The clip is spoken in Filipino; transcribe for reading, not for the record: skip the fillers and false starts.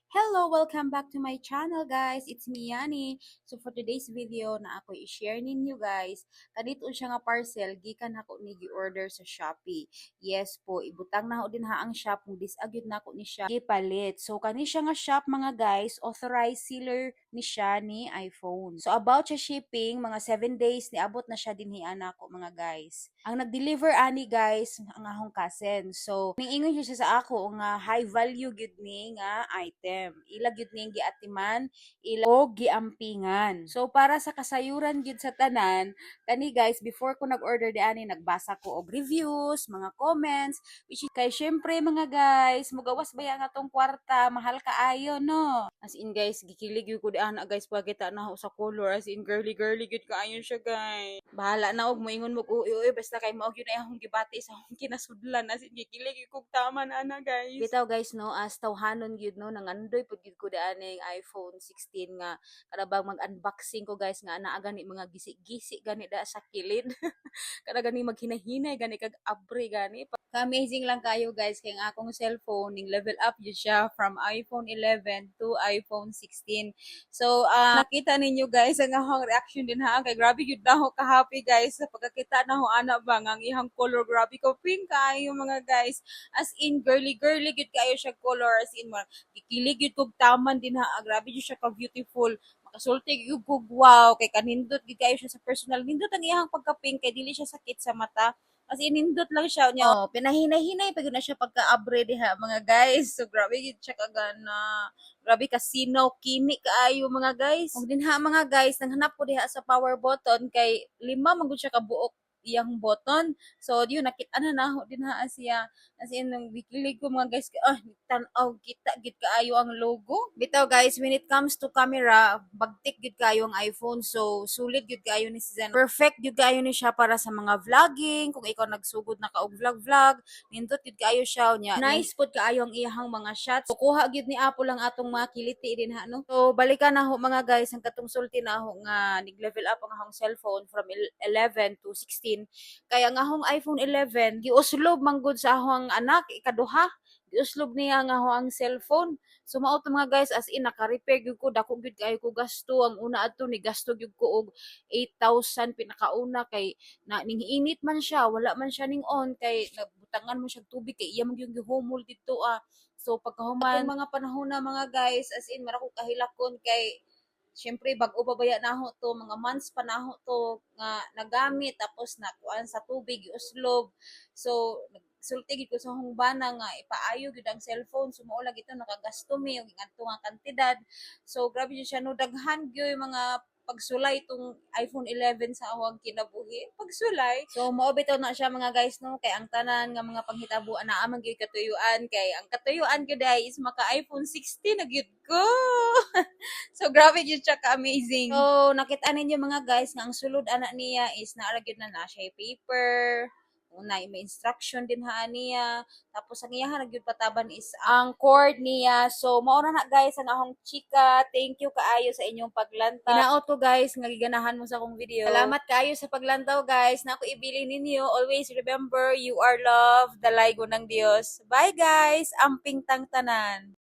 Hello, welcome back to my channel guys. It's me Yani. So for today's video na ako i-share ninyo guys, kanito siya nga parcel gikan ako ni gi-order sa Shopee. Yes po, ibutang na ako din ha ang shop kung disagyud na ako ni siya gipalit. So kani siya nga shop mga guys, authorized seller ni siya ni iPhone. So about sa shipping, mga 7 days ni abot na siya dinhi ko mga guys. Ang nag-deliver ani guys ang ahong cousin. So niingon siya sa ako nga high value gyud ni nga item. Ila gyud ning giatiman, ila og giampingan. So para sa kasayuran gyud sa tanan, kani guys before ko nag-order di ani nagbasa ko og reviews, mga comments, which is kay syempre mga guys, mugawas baya nga tong kwarta, mahal kaayo no. As in guys, gikilig gyud ko di ana guys pagkita na ako sa color, as in girly gyud kaayo siya guys. Bahala na og moingon mo uy basta kay mao gyud na akong gibati sa akong kinasudlan, as in gikilig gyud kog tama na ana guys. Bitaw guys no, as tawhanon gyud no nangandoy pud gyud ko daan iPhone 16 nga kada bang mag-unboxing ko guys nga naa gani mga gisi-gisi gani da sa kilid. Kada gani maghinahinay gani kag abre gani. Amazing lang kayo guys kay ang akong cellphone ning level up gyud siya from iPhone 11 to iPhone 16. So nakita ninyo guys ang akong reaction din ha kay grabe gyud na ako ka-happy guys sa pagkakita na ako ana ba nga ang ihang color, grabe ko pink kaayo mga guys. As in girly gyud kayo siya color, as in gikilig gyud kog taman din ha. Grabe gyud siya ka beautiful. Makasulti gyud kog wow kay kanindot gyud kayo siya sa personal. Nindot ang iyang pagka-pink kay dili siya sakit sa mata. As in, nindot lang siya niya. Oh, pinahinay-hinay pa gyud na siya pagka-abre diha mga guys. So grabe gyud siya kagana. Grabe kasino kini kaayo mga guys. Ug dinha mga guys, nanghanap ko diha sa power button kay lima man gud siya ka buok iyang button. So yun nakita na naho din ha siya. As in nang bikilig ko mga guys, tan-aw kita gid kaayo ang logo. Bitaw guys, when it comes to camera, bagtik gid kayo ang iPhone. So sulit gid kayo ni siya. Perfect gid kayo ni siya para sa mga vlogging, kung ikaw nagsugod na ka og vlog, nindot gid kayo siya nya. Nice pud kaayo ang iyang mga shots. So kuha gid ni Apple ang atong mga kiliti din ha no. So balikan na ho mga guys, ang katong sulti na ho nga nig-level up ang akong cellphone from 11 to 16. Kaya ang ahong iPhone 11 giuslob manggod sa ahong anak ikaduha, giuslob niya nga ho ang cellphone. So mao to mga guys, as in naka-repair gyud ko, dako gyud kayo ko gasto. Ang una adto ni gasto gyud ko og 8,000 pinakauna kay na ning init man siya, wala man siya ning on kay nagbutangan mo siya tubig kay iya man gyud gihumol dito So pagkahuman mga panahon na mga guys, as in mara ko kahilakon kay syempre bago pa baya na ho to, mga months pa na ho to nga nagamit tapos nakuan sa tubig uslob. So sulti gid ko sa akong bana nga ipaayo gid ang cellphone, sumuo lang ito nakagasto mi og ngadto nga kantidad. So grabe gyud siya no, daghan gyud mga pagsulay tong iPhone 11 sa awang kinabuhi, pagsulay. So mao bitaw na siya mga guys no, kay ang tanan nga mga panghitabuan naa man gyud katuyuan, kay ang katuyuan gyud ay is maka iPhone 16 na gyud ko. So grabe gyud siya ka-amazing. So nakita ninyo mga guys nga ang sulod ana niya is naara gyud na siya paper. Unay may instruction din ha niya. Tapos ang iyahan gyud pataban is ang cord niya. So mao na guys ang akong chika. Thank you kaayo sa inyong paglantaw. Hinaot ko guys nga giganahan mo sa akong video. Salamat kaayo sa paglantaw guys. Na ako ibili ninyo. Always remember you are loved. Dalay ko ng Dios. Bye guys. Amping tang tanan.